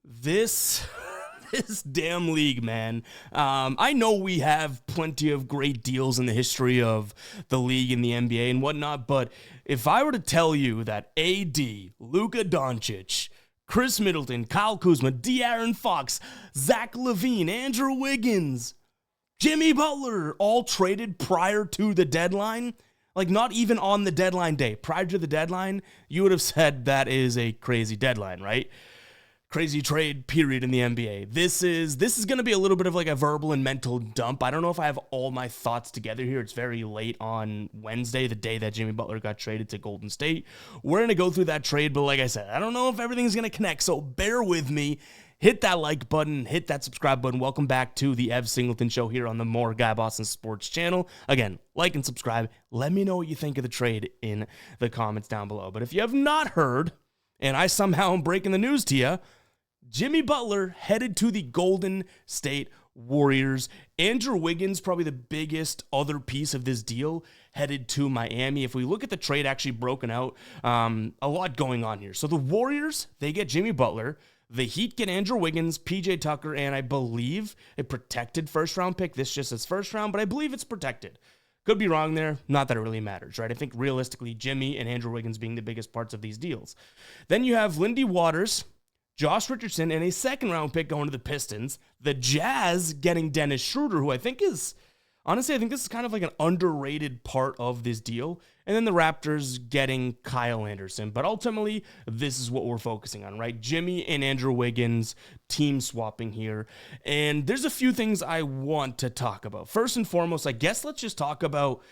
This this damn league, man. I know we have plenty of great deals in the history of the league and the NBA and whatnot, but if I were to tell you that AD, Luka Doncic, Chris Middleton, Kyle Kuzma, De'Aaron Fox, Zach LaVine, Andrew Wiggins, Jimmy Butler all traded prior to the deadline, like not even on the deadline day, prior to the deadline, you would have said that is a crazy deadline, right? Crazy trade period in the NBA. This is going to be a little bit of like a verbal and mental dump. I don't know if I have all my thoughts together here. It's very late on Wednesday, the day that Jimmy Butler got traded to Golden State. We're going to go through that trade, but like I said, I don't know if everything's going to connect, so bear with me. Hit that like button, hit that subscribe button. Welcome back to the Ev Singleton Show here on the More Guy Boston Sports channel. Again, like and subscribe. Let me know what you think of the trade in the comments down below. But if you have not heard, and I somehow am breaking the news to you, Jimmy Butler headed to the Golden State Warriors. Andrew Wiggins, probably the biggest other piece of this deal, headed to Miami. If we look at the trade actually broken out, a lot going on here. So the Warriors, they get Jimmy Butler. The Heat get Andrew Wiggins, PJ Tucker, and I believe a protected first-round pick. This just says first round, but I believe it's protected. Could be wrong there. Not that it really matters, right? I think realistically, Jimmy and Andrew Wiggins being the biggest parts of these deals. Then you have Lindy Waters, Josh Richardson, and a second-round pick going to the Pistons. The Jazz getting Dennis Schroeder, who I think is, honestly, I think this is kind of like an underrated part of this deal. And then the Raptors getting Kyle Anderson. But ultimately, this is what we're focusing on, right? Jimmy and Andrew Wiggins team swapping here. And there's a few things I want to talk about. First and foremost, I guess let's just talk about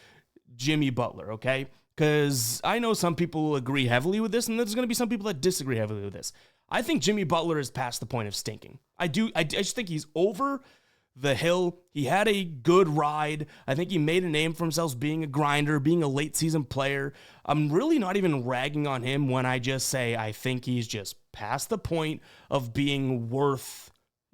Jimmy Butler, okay? Because I know some people will agree heavily with this, and there's going to be some people that disagree heavily with this. I think Jimmy Butler is past the point of stinking. I just think he's over the hill. He had a good ride. I think he made a name for himself being a grinder, being a late season player. I'm really not even ragging on him when I just say I think he's just past the point of being worth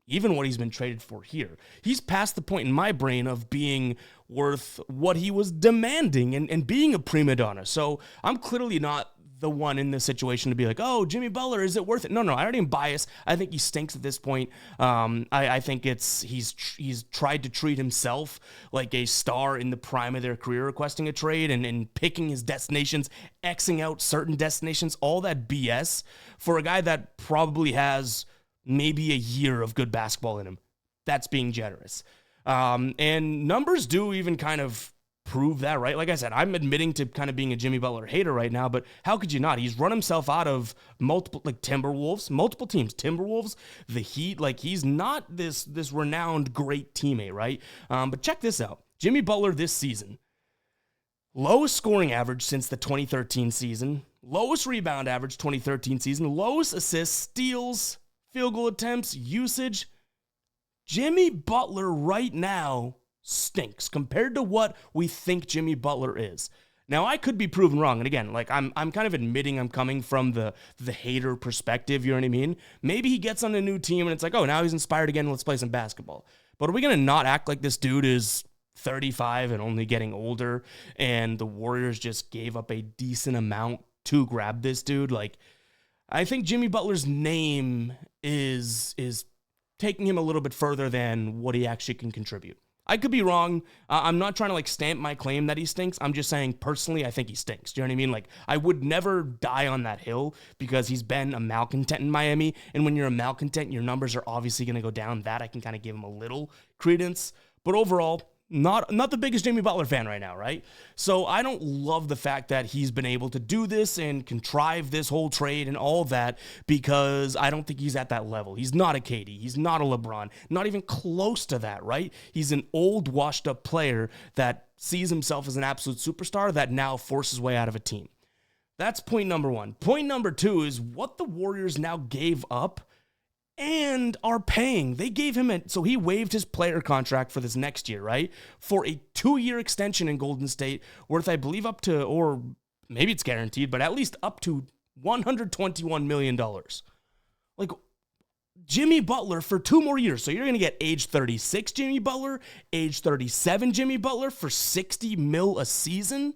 even what he's been traded for here. He's past the point in my brain of being worth what he was demanding and being a prima donna. So I'm clearly not the one in this situation to be like, oh, Jimmy Butler, is it worth it? No, I already am biased. I think he stinks at this point. I think he's tried to treat himself like a star in the prime of their career, requesting a trade and picking his destinations, Xing out certain destinations, all that BS for a guy that probably has maybe a year of good basketball in him. That's being generous. And numbers do even kind of prove that, right? Like I said, I'm admitting to kind of being a Jimmy Butler hater right now, but how could you not? He's run himself out of multiple, like Timberwolves, multiple teams, Timberwolves, the Heat. Like he's not this renowned great teammate, right? But check this out. Jimmy Butler this season, lowest scoring average since the 2013 season, lowest rebound average 2013 season, lowest assists, steals, field goal attempts, usage. Jimmy Butler right now stinks compared to what we think Jimmy Butler is. Now, I could be proven wrong. And again, like I'm kind of admitting I'm coming from the hater perspective, you know what I mean? Maybe he gets on a new team and it's like, oh, now he's inspired again, let's play some basketball. But are we going to not act like this dude is 35 and only getting older and the Warriors just gave up a decent amount to grab this dude? Like, I think Jimmy Butler's name is taking him a little bit further than what he actually can contribute. I could be wrong. I'm not trying to like stamp my claim that he stinks. I'm just saying personally, I think he stinks. Do you know what I mean? Like I would never die on that hill because he's been a malcontent in Miami. And when you're a malcontent, your numbers are obviously going to go down. That I can kind of give him a little credence. But overall, not the biggest Jimmy Butler fan right now, right? So I don't love the fact that he's been able to do this and contrive this whole trade and all that because I don't think he's at that level. He's not a KD. He's not a LeBron. Not even close to that, right? He's an old, washed-up player that sees himself as an absolute superstar that now forces his way out of a team. That's point number one. Point number two is what the Warriors now gave up and are paying. They gave him so he waived his player contract for this next year, right? For a 2-year extension in Golden State worth, I believe, up to, or maybe it's guaranteed, but at least up to $121 million. Like, Jimmy Butler for 2 more years. So you're going to get age 36 Jimmy Butler, age 37 Jimmy Butler for $60 million a season.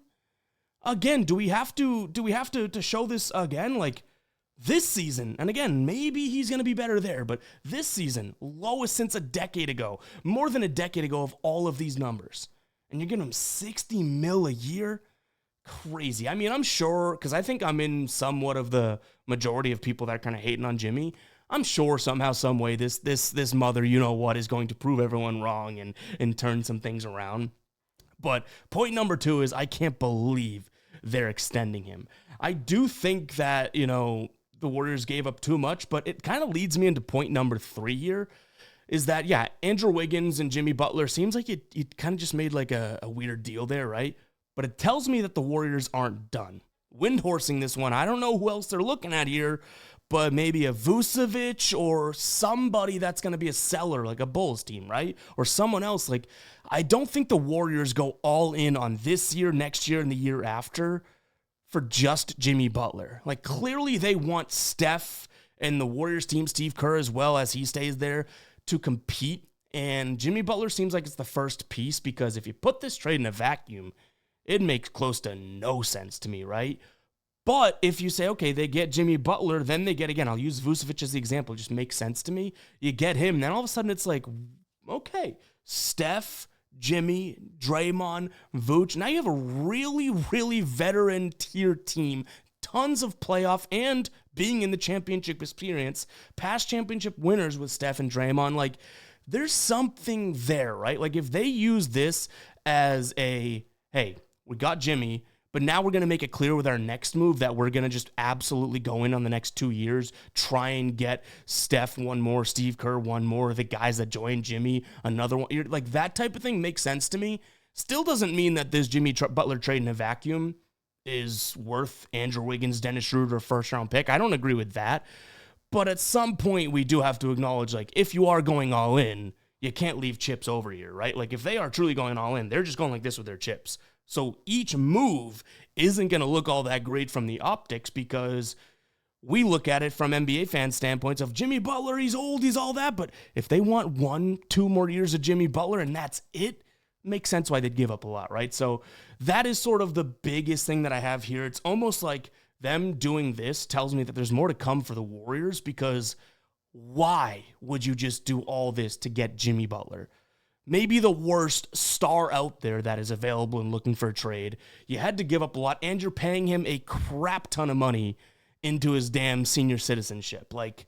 Again, do we have to show this again? Like, This season, and again, maybe he's going to be better there, but this season, lowest since a decade ago, more than a decade ago of all of these numbers. And you're giving him $60 million a year? Crazy. I mean, I'm sure, because I think I'm in somewhat of the majority of people that are kind of hating on Jimmy. I'm sure somehow, some way, this mother, you know what, is going to prove everyone wrong and turn some things around. But point number 2 is I can't believe they're extending him. I do think that, the Warriors gave up too much, but it kind of leads me into point number 3 here, is that, yeah, Andrew Wiggins and Jimmy Butler seems like it kind of just made like a weird deal there, right? But it tells me that the Warriors aren't done. Windhorsing this one, I don't know who else they're looking at here, but maybe a Vucevic or somebody that's going to be a seller, like a Bulls team, right? Or someone else. Like, I don't think the Warriors go all in on this year, next year, and the year after for just Jimmy Butler. Like, clearly they want Steph and the Warriors team, Steve Kerr as well, as he stays there, to compete. And Jimmy Butler seems like it's the first piece, because if you put this trade in a vacuum, it makes close to no sense to me, right? But if you say, okay, they get Jimmy Butler, then they get, again, I'll use Vucevic as the example, it just makes sense to me. You get him, then all of a sudden it's like, okay, Steph, Jimmy, Draymond, Vooch. Now you have a really, really veteran tier team, tons of playoff and being in the championship experience, past championship winners with Steph and Draymond. Like, there's something there, right? Like, if they use this as a, hey, we got Jimmy, but now we're going to make it clear with our next move that we're going to just absolutely go in on the next 2 years, try and get Steph one more, Steve Kerr one more, the guys that joined Jimmy another one. Like, that type of thing makes sense to me. Still doesn't mean that this Jimmy Butler trade in a vacuum is worth Andrew Wiggins, Dennis Schroeder first-round pick. I don't agree with that. But at some point, we do have to acknowledge, like, if you are going all in, you can't leave chips over here, right? Like, if they are truly going all in, they're just going like this with their chips. So each move isn't going to look all that great from the optics, because we look at it from NBA fan standpoints of Jimmy Butler, he's old, he's all that. But if they want 1-2 more years of Jimmy Butler and that's it, makes sense why they'd give up a lot, right? So that is sort of the biggest thing that I have here. It's almost like them doing this tells me that there's more to come for the Warriors, because why would you just do all this to get Jimmy Butler? Maybe the worst star out there that is available and looking for a trade. You had to give up a lot, and you're paying him a crap ton of money into his damn senior citizenship. Like,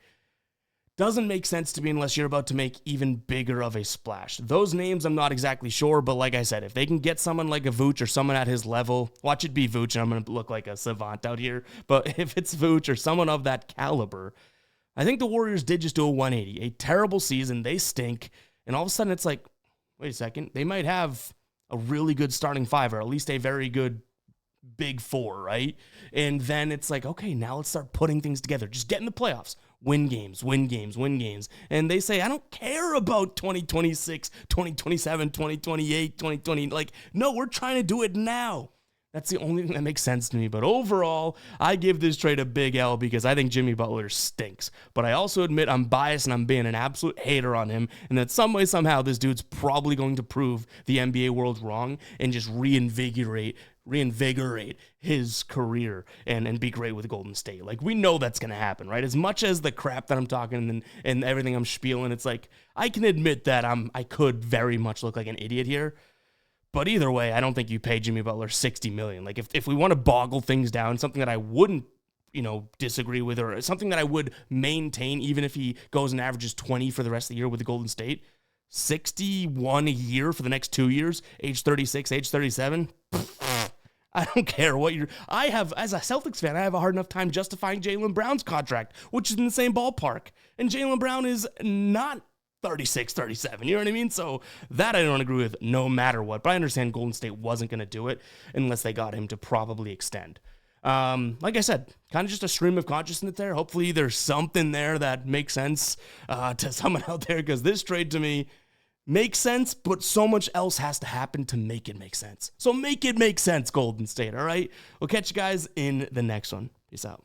doesn't make sense to me unless you're about to make even bigger of a splash. Those names, I'm not exactly sure, but like I said, if they can get someone like a Vooch or someone at his level, watch it be Vooch, and I'm going to look like a savant out here, but if it's Vooch or someone of that caliber, I think the Warriors did just do a 180. A terrible season, they stink, and all of a sudden it's like, wait a second, they might have a really good starting five, or at least a very good big four, right? And then it's like, okay, now let's start putting things together. Just get in the playoffs. Win games, win games, win games. And they say, I don't care about 2026, 2027, 2028, 2020. Like, no, we're trying to do it now. That's the only thing that makes sense to me. But overall, I give this trade a big L, because I think Jimmy Butler stinks. But I also admit I'm biased and I'm being an absolute hater on him, and that some way, somehow, this dude's probably going to prove the NBA world wrong and just reinvigorate his career and be great with Golden State. Like, we know that's going to happen, right? As much as the crap that I'm talking and everything I'm spieling, it's like, I can admit that I could very much look like an idiot here. But either way, I don't think you pay Jimmy Butler $60 million. Like, if we want to boggle things down, something that I wouldn't, disagree with, or something that I would maintain, even if he goes and averages 20 for the rest of the year with the Golden State, 61 a year for the next 2 years, age 36, age 37. I don't care what I have, as a Celtics fan, I have a hard enough time justifying Jaylen Brown's contract, which is in the same ballpark. And Jaylen Brown is not 36, 37, you know what I mean? So that I don't agree with no matter what, but I understand Golden State wasn't going to do it unless they got him to probably extend. Like I said, kind of just a stream of consciousness there. Hopefully there's something there that makes sense to someone out there, because this trade to me makes sense, but so much else has to happen to make it make sense. So make it make sense, Golden State, all right? We'll catch you guys in the next one. Peace out.